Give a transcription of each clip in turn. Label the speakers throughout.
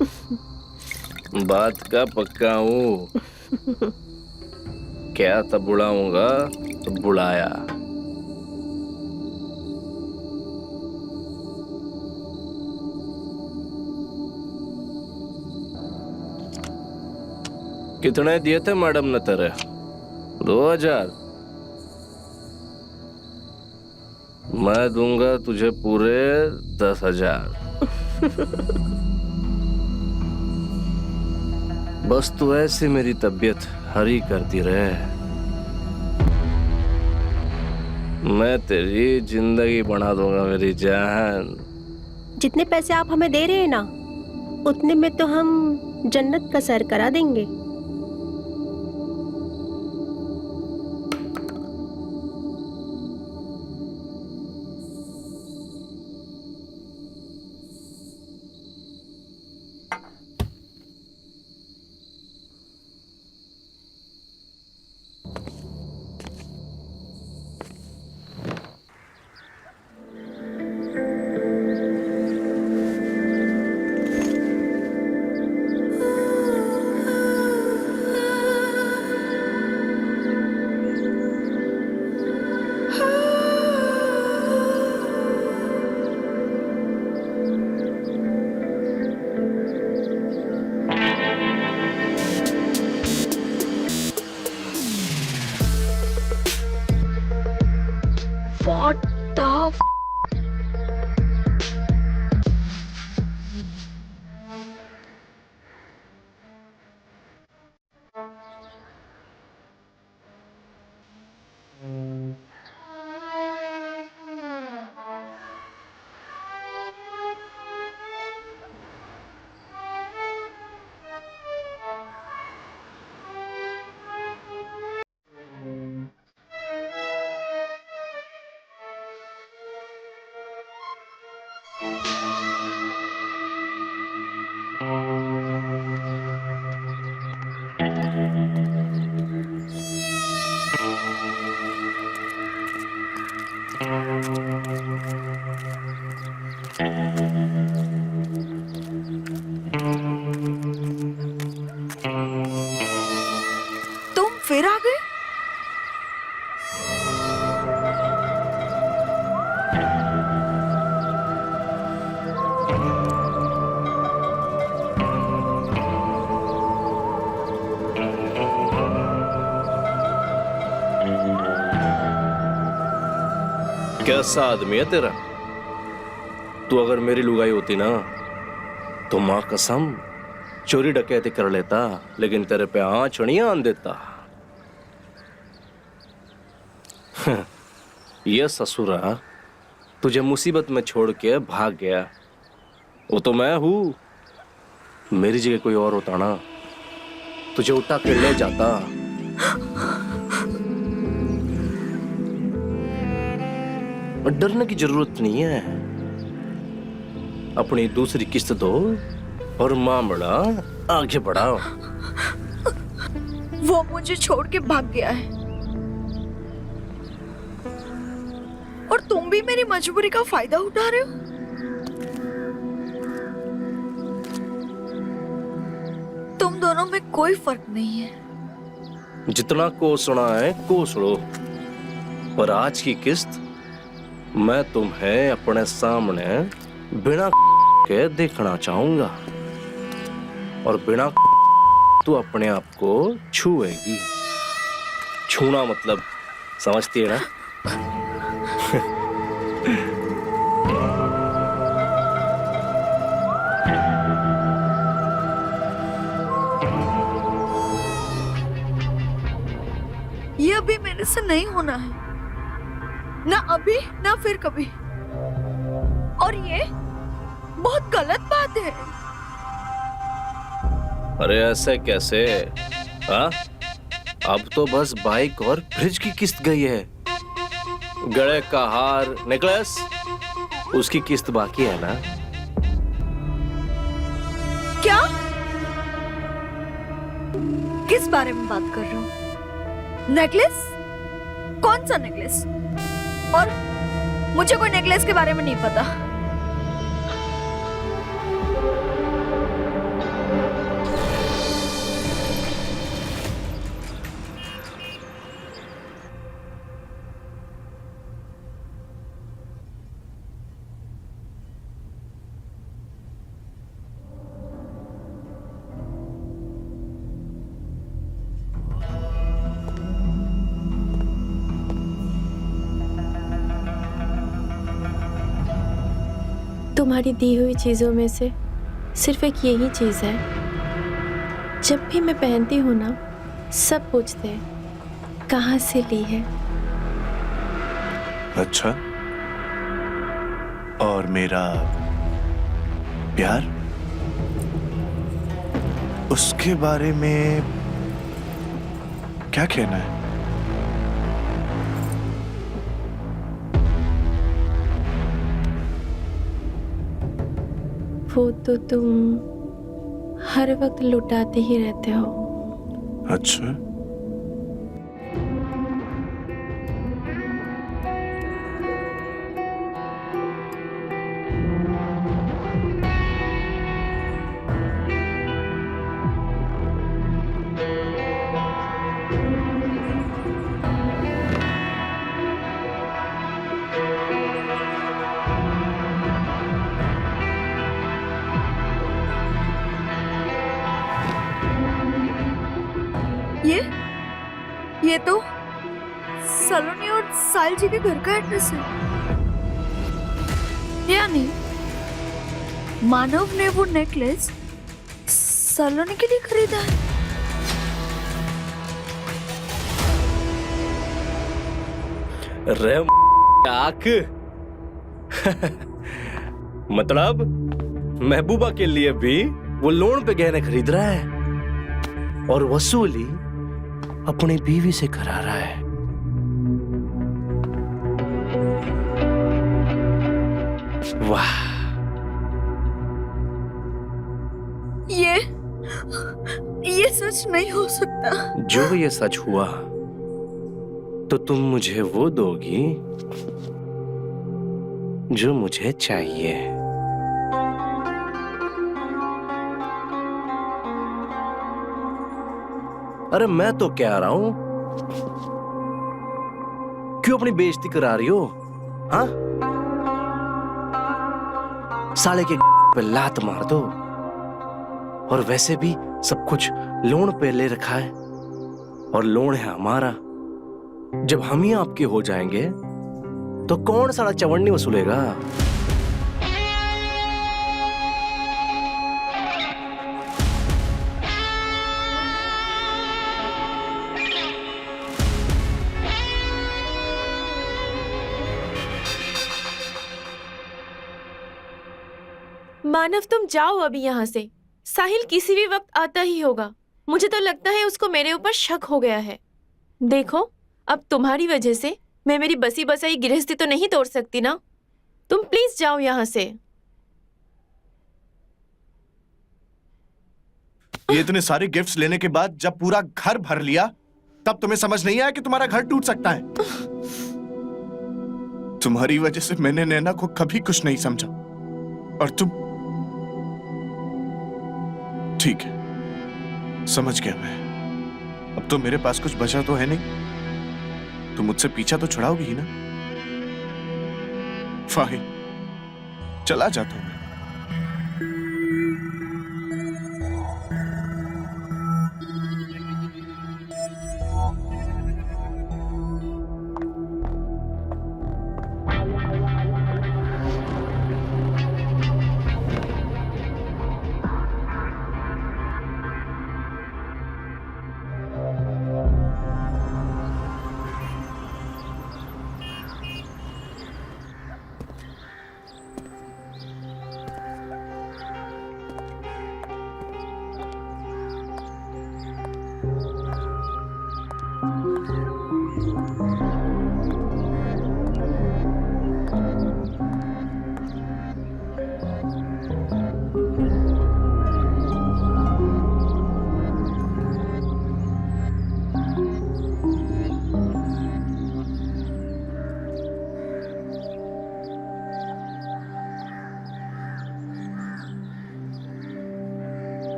Speaker 1: बात का पक्का हूँ। क्या तब बुलाऊंगा तो बुलाया। कितने दिए थे मैडम ने तेरे? 2000। मैं दूंगा तुझे पूरे 10,000। बस तू ऐसे मेरी तबीयत हरी करती रहे, मैं तेरी जिंदगी बना दूंगा मेरी जान।
Speaker 2: जितने पैसे आप हमें दे रहे हैं ना, उतने में तो हम जन्नत का सैर करा देंगे।
Speaker 3: What the f? तुम फिर आ गए?
Speaker 1: कैसा आदमी है तेरा? तू अगर मेरी लुगाई होती ना तो मां कसम चोरी डकैती कर लेता, लेकिन तेरे पे आंचड़ियां आन देता। ये ससुरा तुझे मुसीबत में छोड़ के भाग गया, वो तो मैं हूं। मेरी जगह कोई और होता ना, तुझे उठा के ले जाता। और डरने की जरूरत नहीं है। अपनी दूसरी किस्त दो और मामला आगे बढ़ाओ।
Speaker 3: वो मुझे छोड़ के भाग गया है और तुम भी मेरी मजबूरी का फायदा उठा रहे हो। तुम दोनों में कोई फर्क नहीं है।
Speaker 1: जितना कोसना है कोस लो, पर आज की किस्त मैं तुम्हें अपने सामने बिना के देखना चाहूंगा, और बिना तू अपने आप को छुएगी। छूना मतलब समझती है ना?
Speaker 3: ये अभी मेरे से नहीं होना है, ना अभी ना फिर कभी। और ये बहुत गलत बात है।
Speaker 1: अरे ऐसे कैसे? हाँ, अब तो बस बाइक और फ्रिज की किस्त गई है। गले का हार, नेकलेस, उसकी किस्त बाकी है ना?
Speaker 3: क्या? किस बारे में बात कर रहे हो? नेकलेस? कौन सा नेकलेस? और मुझे कोई नेकलेस के बारे में नहीं पता।
Speaker 4: तुम्हारी दी हुई चीज़ों में से सिर्फ एक यही चीज़ है, जब भी मैं पहनती हूँ ना, सब पूछते हैं कहाँ से ली है।
Speaker 5: अच्छा, और मेरा प्यार, उसके बारे में क्या कहना है?
Speaker 4: वो तो तुम हर वक्त लुटाते ही रहते हो।
Speaker 5: अच्छा,
Speaker 3: ये तो सलोनी और साहिल जी के घर का एड्रेस है। यानी मानव ने वो नेकलेस सलोनी के लिए खरीदा है।
Speaker 1: रे आक मतलब महबूबा के लिए भी वो लोन पे गहने खरीद रहा है और वसूली अपनी बीवी से करा रहा है। वाह,
Speaker 3: ये सच नहीं हो सकता।
Speaker 1: जो ये सच हुआ तो तुम मुझे वो दोगी जो मुझे चाहिए। अरे मैं तो कह रहा हूं, क्यों अपनी बेइज्जती करा रही हो? हाँ, साले के पे लात मार दो। और वैसे भी सब कुछ लोन पे ले रखा है और लोन है हमारा। जब हम ही आपके हो जाएंगे तो कौन साला चवन्नी वसूलेगा?
Speaker 4: मानव, तुम जाओ अभी यहाँ से। साहिल किसी भी वक्त आता ही होगा। मुझे तो लगता है उसको मेरे ऊपर शक हो गया है। देखो, अब तुम्हारी वजह से मैं मेरी बसी बसाई गृहस्थी तो नहीं तोड़ सकती ना। तुम प्लीज जाओ यहाँ से।
Speaker 5: ये इतने सारे गिफ्ट्स लेने के बाद जब पूरा घर भर लिया, तब तुम्हें समझ नहीं आया कि तुम्हारा घर टूट सकता है। तुम्हारी वजह से मैंने नैना को कभी कुछ नहीं समझा, और तुम। ठीक है, समझ गया मैं। अब तो मेरे पास कुछ बचा तो है नहीं, तुम मुझसे पीछा तो छुड़ाओगी ही ना? फाइन, चला जाता हूं मैं।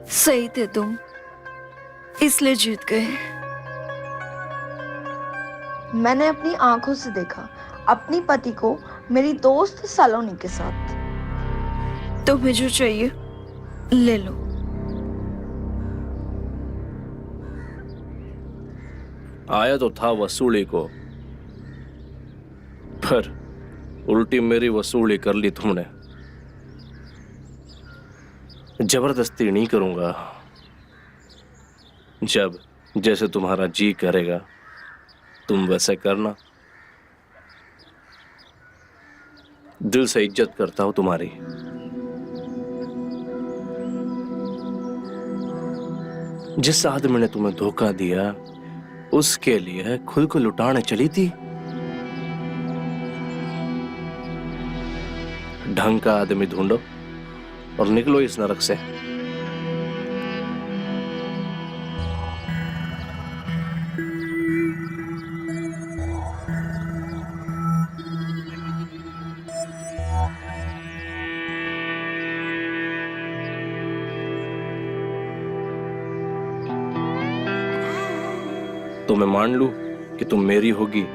Speaker 3: सही थे तुम, इसलिए जीत गए।
Speaker 6: मैंने अपनी आंखों से देखा अपनी पति को मेरी दोस्त सलोनी के साथ।
Speaker 3: तुम्हें जो चाहिए ले लो।
Speaker 1: आया तो था वसूली को, पर उल्टी मेरी वसूली कर ली तुमने। जबरदस्ती नहीं करूंगा, जब जैसे तुम्हारा जी करेगा तुम वैसे करना। दिल से इज्जत करता हूं तुम्हारी। जिस आदमी ने तुम्हें धोखा दिया उसके लिए खुद को लुटाने चली थी। ढंग का आदमी ढूंढो और निकलो इस नरक से। तो मैं मान लूं कि तुम मेरी होगी।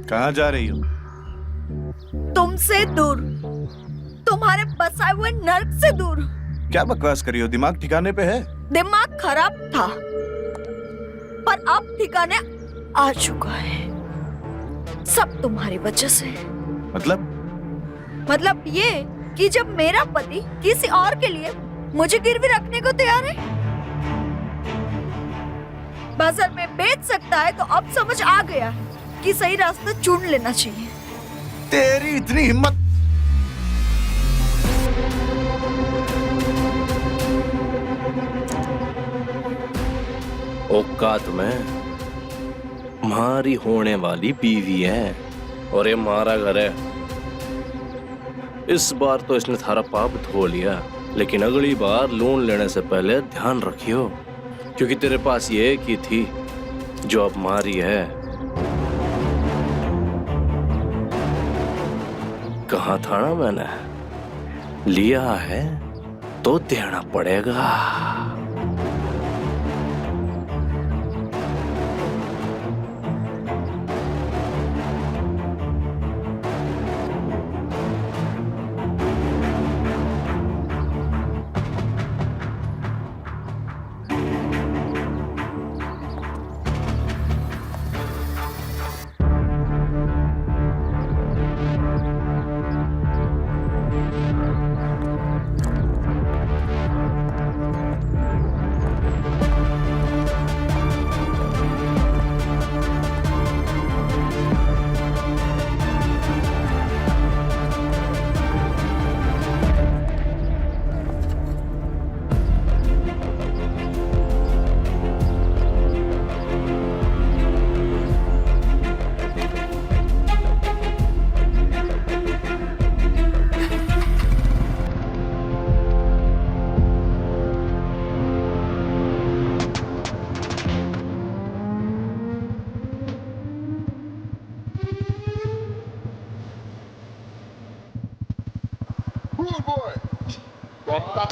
Speaker 5: कहाँ जा रही हो?
Speaker 3: तुमसे दूर, तुम्हारे बसाए हुए नर्क से दूर।
Speaker 5: क्या बकवास करी हो? दिमाग ठिकाने पे है?
Speaker 3: दिमाग खराब था पर अब ठिकाने आ चुका है। सब तुम्हारी वजह से। मतलब ये कि जब मेरा पति किसी और के लिए मुझे गिरवी रखने को तैयार है, बाजार में बेच सकता है, तो अब समझ आ गया है कि सही रास्ता चुन लेना चाहिए।
Speaker 5: तेरी इतनी हिम्मत!
Speaker 1: औकात में हमारी होने वाली बीवी है और ये हमारा घर है। इस बार तो इसने थारा पाप धो लिया, लेकिन अगली बार लोन लेने से पहले ध्यान रखियो, क्योंकि तेरे पास ये एक ही थी जो अब हमारी है। कहा था ना मैंने, लिया है तो देना पड़ेगा।
Speaker 7: Ba